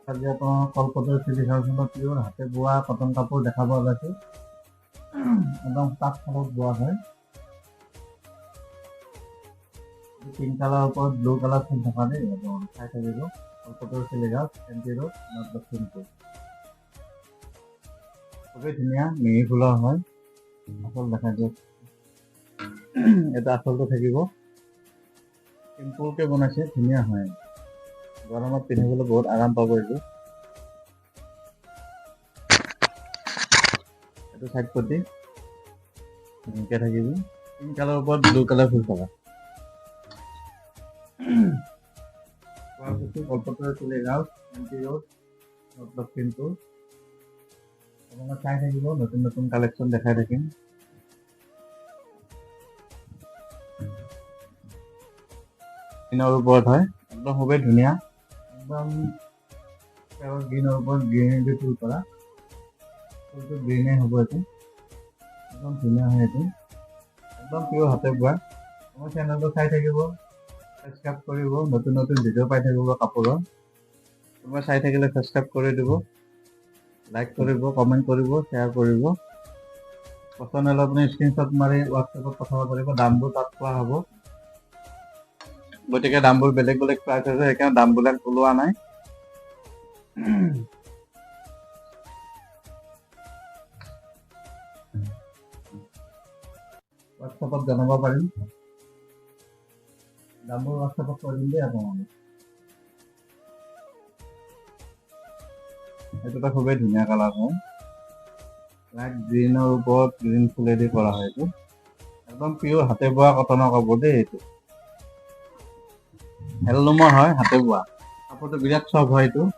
আজি আপোনাৰ কলকাতাৰ চিটি হাউচত পিয়ৰ হাতে বোৱা কটন কাপোৰ দেখা পোৱা গৈছে। একদম তাঁতশালত বোৱা হয়। পিংক কালাৰৰ ওপৰত ব্লু কালাৰ ফুল থকা দেই, চাই থাকিব। কলকাতাৰ city house, MP road, north Lakhimpur. খুবেই ধুনীয়া মিহি ফুলৰ হয়। আচল দেখাই দিয়ক। এটা আচলটো থাকিব। চিম্পুলকে বনাইছে, ধুনীয়া হয়। গৰমত পিন্ধিবলৈ বহুত আৰাম পাব এইটো। এইটো চাইড পটি ধুনীয়াকে থাকিব। পিংক কালাৰৰ ওপৰত ব্লু কালাৰ ফুল থকা। কলকাতাৰ city house, MP road, north Lakhimpur. আপোনালোকে চাই থাকিব, নতুন নতুন কালেকশ্যন দেখাই থাকিম। গ্ৰীণৰ ওপৰত হয়, একদম খুবেই ধুনীয়া। একদম গ্ৰীণৰ ওপৰত গ্ৰীনেৰী ফুল কৰা। ফুলটো গ্ৰীণে হ'ব এইটো। একদম ধুনীয়া হয় এইটো। একদম পিয়ৰ হাতে বোৱা। মোৰ চেনেলটো চাই থাকিব, ছাবস্ক্ৰাইব কৰিব, নতুন নতুন ভিডিঅ' পাই থাকিব কাপোৰৰ। কোনোবা চাই থাকিলে ছাবস্ক্ৰাইব কৰি দিব, লাইক কৰিব, কমেণ্ট কৰিব, শ্বেয়াৰ কৰিব। পচন্দ হ'লে আপুনি স্ক্ৰীনশ্বট মাৰি হোৱাটছএপত পঠাব পাৰিব। দামবোৰ তাত পোৱা হ'ব। গতিকে দামবোৰ বেলেগ বেলেগ প্ৰাইচ আছে, সেইকাৰণে দামবিলাক ওলোৱা নাই। হোৱাটছএপত জনাব পাৰিম। দামবোৰ হোৱাটছএপত কৈ দিম দেই আপোনালোকে। এইটো এটা খুবেই ধুনীয়া কালাৰ হয়। লাইট গ্ৰীণৰ ওপৰত গ্ৰীণ ফুলেদি কৰা হয় এইটো। একদম পিয়ৰ হাতে বোৱা কটনৰ কাপোৰ দেই এইটো। হেণ্ডলুমৰ হয়, হাতে বোৱা। কাপোৰটো বিৰাট চফ্ট হয় এইটো।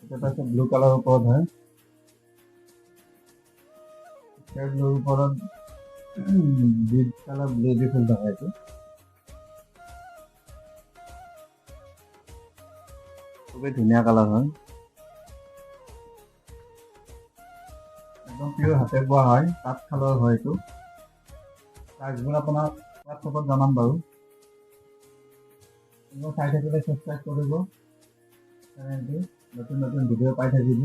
এটা ব্লু কালাৰৰ ওপৰত হয়। ব্লুৰ ওপৰত ডিপ কালাৰ ব্লু দি ফুল থকা এইটো। খুবেই ধুনীয়া কালাৰ হয়। একদম পিয়ৰ হাতে বোৱা হয়, তাঁতশালৰ হয় এইটো। প্ৰাইচবোৰ আপোনাক হোৱাটছএপত জনাম বাৰু। চাই থাকিলে ছাবস্ক্ৰাইব কৰিব চেনেলটো, নতুন নতুন ভিডিঅ' পাই থাকিব।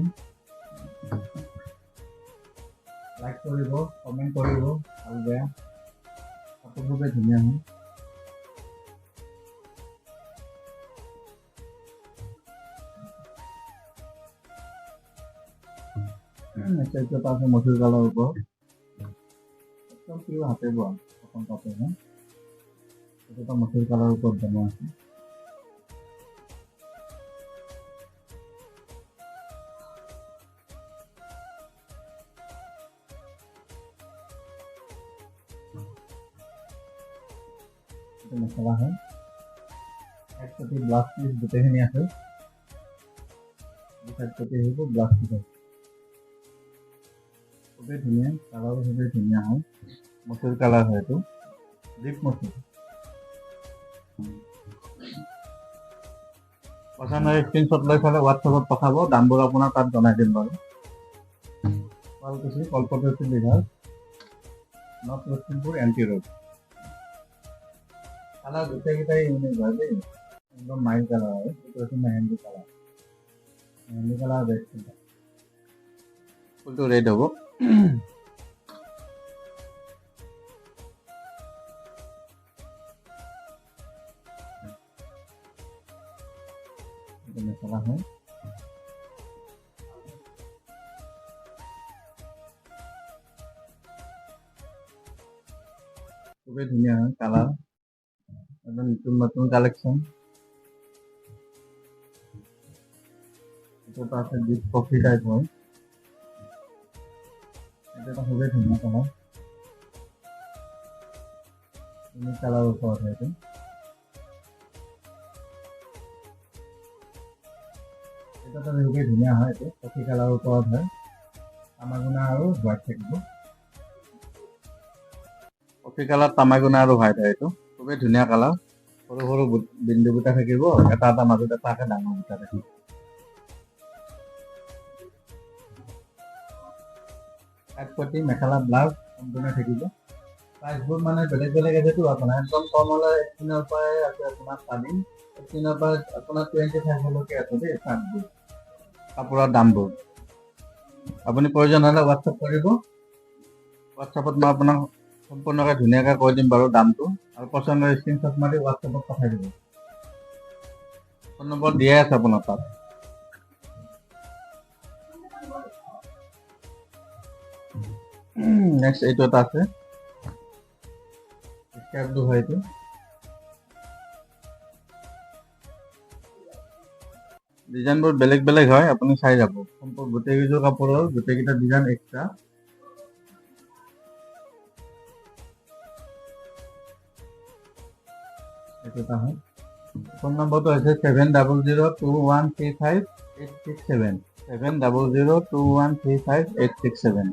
লাইক কৰিব, কমেণ্ট কৰিব, ভাল বেয়া। কাপোৰ খুবেই ধুনীয়া হয়। এইটো এটা আছে মচুৰ কালাৰৰ ওপৰত। একদম পিয়ৰ হাতে বোৱা কটন কাপোৰ হয়। এইটো এটা মচুৰ কালাৰৰ ওপৰত বনোৱা আছে। এইটো মেখেলা হয়। এক পটি ব্লাউজ পিচ গোটেইখিনি আছে। এক পটি হ'ব ব্লাউজ পিচ আছে। খুবেই ধুনীয়া, কালাৰো খুবেই ধুনীয়া হয়। মচুৰ কালাৰ হয় এইটো, ডিপ মচুৰ। পচন্দ হয় স্ক্ৰীনশ্বট লৈ পেলাই হোৱাটছএপত পঠাব, দামবোৰ আপোনাক তাত জনাই দিম বাৰু। Sualkuchi Kolkata city house, north Lakhimpur, MP road. Colour গোটেইকেইটাই ইউনিক হয় দেই, একদম মাইল কালাৰ হয়। এইটো হৈছে mehndi colour. Mehndi colour best ফুলটো ৰেড হ'ব। এইটো মেখেলা হয়। খুবেই ধুনীয়া হয় কালাৰ, একদম নতুন নতুন কালেকশ্যন। এটা আছে ডিপ কফি টাইপ হয়। এটা এটা খুবেই ধুনীয়া কালাৰ, ইউনিক কালাৰৰ ওপৰত হয় এইটো। এটা এটা খুবেই ধুনীয়া হয়। এইটো কফি কালাৰৰ ওপৰত হয়। তামাগুনা আৰু হোৱাইট থাকিব। কফি কালাৰ, তামাগুনা আৰু হোৱাইট হয় এইটো। খুবেই ধুনীয়া কালাৰ। সৰু সৰু বিন্দু বুটা থাকিব, এটা এটা মাজত এটাকে ডাঙৰ বুটা থাকিব। এক পটি মেখেলা ব্লাউজ সম্পূৰ্ণ থাকিব। প্ৰাইচবোৰ মানে বেলেগ বেলেগ আছেতো আপোনাৰ একদম কম হ'লে 18 পৰাই আছে আপোনাৰ ষ্টাৰ্টিং 18 পৰা আপোনাৰ 25 আছে দেই চাৰ্টবোৰ কাপোৰৰ দামবোৰ আপুনি প্ৰয়োজন হ'লে হোৱাটছআপ কৰিব হোৱাটছআপত মই আপোনাক সম্পূৰ্ণকৈ ধুনীয়াকৈ কৈ দিম বাৰু দামটো আৰু পচন্দৰ স্ক্ৰীনশ্বট মাৰি হোৱাটছআপত পঠাই দিব ফোন নম্বৰ দিয়াই আছে আপোনাৰ তাত নেক্সট এইটো এটা আছে স্কাৰ্টটো হয় এইটো ডিজাইনবোৰ বেলেগ বেলেগ হয় আপুনি চাই যাব গোটেইকেইযোৰ কাপোৰৰ গোটেইকেইটা ডিজাইন এক্সট্ৰা এইটো এটা হয় ফোন নম্বৰটো হৈছে 7002135867 7002135867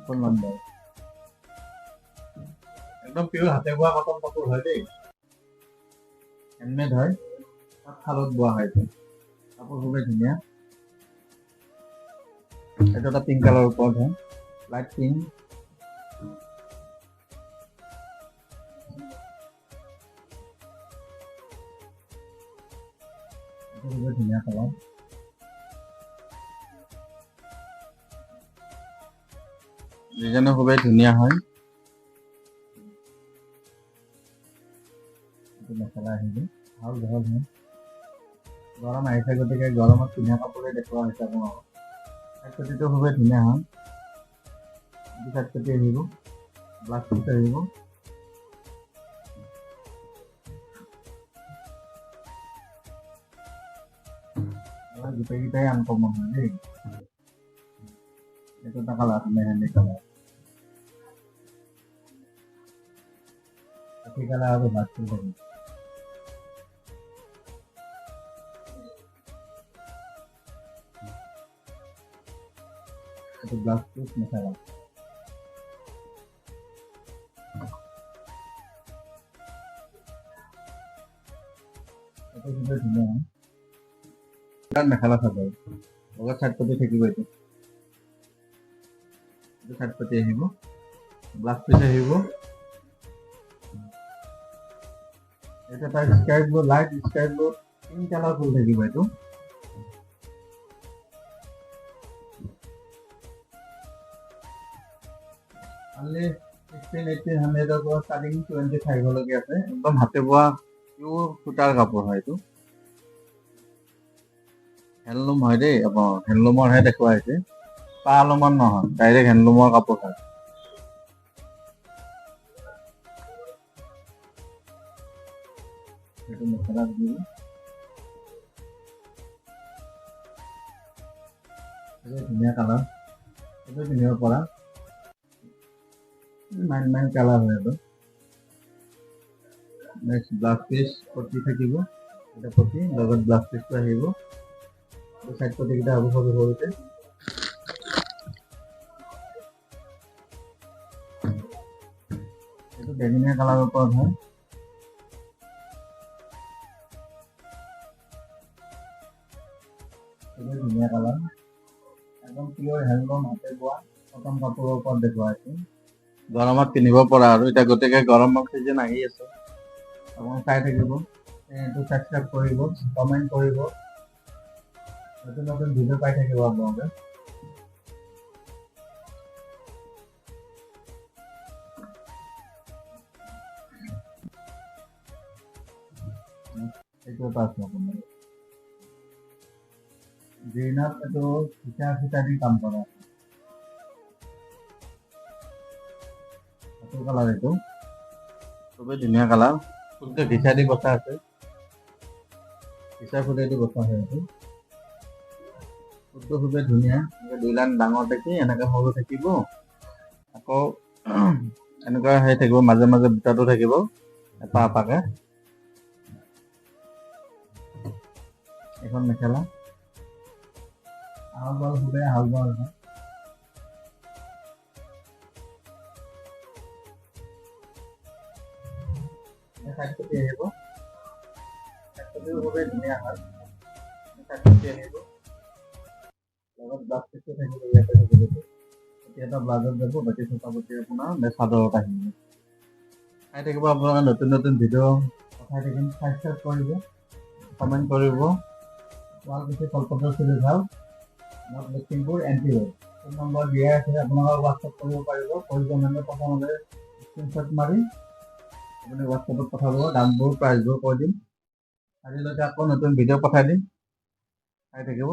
ফোন নম্বৰ একদম পিয়ৰ হাতে বোৱা কটন কাপোৰ হয় দেই হেণ্ডমেড হয় তাত শালত বোৱা হয় কাপোৰ খুবেই ধুনীয়া এইটো এটা পিংক কালাৰৰ ওপৰত হয় লাইট পিংক খুবেই ধুনীয়া কালাৰ ডিজাইনো খুবেই ধুনীয়া হয় এইটো মেখেলা আহিব ভাল বহল হয় গৰম আহিছে গতিকে গৰমত পিন্ধা কাপোৰে দেখুওৱা হৈছে আপোনাক চাইড পটিটো খুবেই ধুনীয়া হয় চাইড পটি আহিব ব্লাউজ পিচ আহিব গোটেইকেইটাই আনকমন হয় দেই এইটো এটা কালাৰ মেহেন্দি কালাৰ কাঠি কালাৰ আৰু ভাত ফুল থাকিব itu ব্লাউজ পিস মেখেলা itu juga ধুনীয়া এটা মেখেলা চাদৰ লগত চাইড পটি থাকিব এইটো চাইড পটি আহিব ব্লাউজ পিস আহিব এটা তাৰ স্কাৰ্টবোৰ লাইট স্কাৰ্টবোৰ পিংক কালাৰ ফুল থাকিব এইটো only 16-1800 পৰা starting 25 লৈকে আছে একদম হাতে বোৱা পিওৰ সুতাৰ কাপোৰ হয় এইটো হেণ্ডলুম হয় দেই আপোনাৰ হেণ্ডলুমৰহে দেখুওৱা হৈছে পালুমৰ নহয় ডাইৰেক্ট হেণ্ডলুমৰ কাপোৰ হয় এইটো মেখেলা দিব এইটো ধুনীয়া কালাৰ এইটো পিন্ধিব পৰা 9 কালাৰ হয় এইটো নেক্সট ব্লাউজ পিস পটি থাকিব এটা পটি লগত ব্লাউজ পিসটো আহিব সাইড পটি কিটা হ'ব সৰু সৰুতে এইটো বেঙুনীয়া কালাৰৰ ওপৰত হয় এইটো ধুনীয়া কালাৰ একদম পিয়ৰ হেণ্ডলুম হাতে বোৱা কটন কাপোৰৰ ওপৰত দেখুওৱা হৈছে গৰমত পিন্ধিব পৰা আৰু এটা গতিকে গৰমৰ চিজন আহি আছে আপুনি চাই থাকিব এইটো সাবস্ক্ৰাইব কৰিব কমেন্ট কৰিব নতুন নতুন ভিডিঅ' পাই থাকিব আপোনালোকে এইটো এটা আছে আপোনাৰ গ্ৰীণত এইটো ফিটা দি কাম কৰা এইটো কালাৰ এইটো খুবেই ধুনীয়া কালাৰ ফুলটো ভিচা দি বচা আছে ভিচা ফুলে দি বচা হয় এইটো ফুলটো খুবেই ধুনীয়া দুই লাইন ডাঙৰ থাকি এনেকৈ সৰু থাকিব আকৌ এনেকুৱা হৈ থাকিব মাজে মাজে বুটাটো থাকিব এটা এটাকে এখন মেখেলা আহল বহল খুবেই আহল বহল হয় সাইড পটি আহিব সাইড পটিও খুবেই ধুনীয়া হয় সাইড পটি আহিব লগত ব্লাউজ পিসটো থাকিব ইয়াতে থাকিব এটা ব্লাউজত যাব বাকী চটা পটি আপোনাৰ চাদৰত আহিব চাই থাকিব আপোনালোকে নতুন নতুন ভিডিঅ' পঠাই থাকিম। ছাবস্ক্ৰাইব কৰিব, কমেণ্ট কৰিব। শুৱালকুছি কলপত্ৰ চুলি ভাল north Lakhimpur NT road. Phone number দিয়া আছে, আপোনালোকে হোৱাটছআপ কৰিব পাৰিব। প্ৰয়োজন হ'লে প্ৰথমতে স্ক্ৰীনশ্বট মাৰি আপুনি হোৱাটছআপত পঠাব, দামবোৰ প্ৰাইচবোৰ কৈ দিম। আজিলৈকে আকৌ নতুন ভিডিঅ' পঠাই দিম, চাই থাকিব।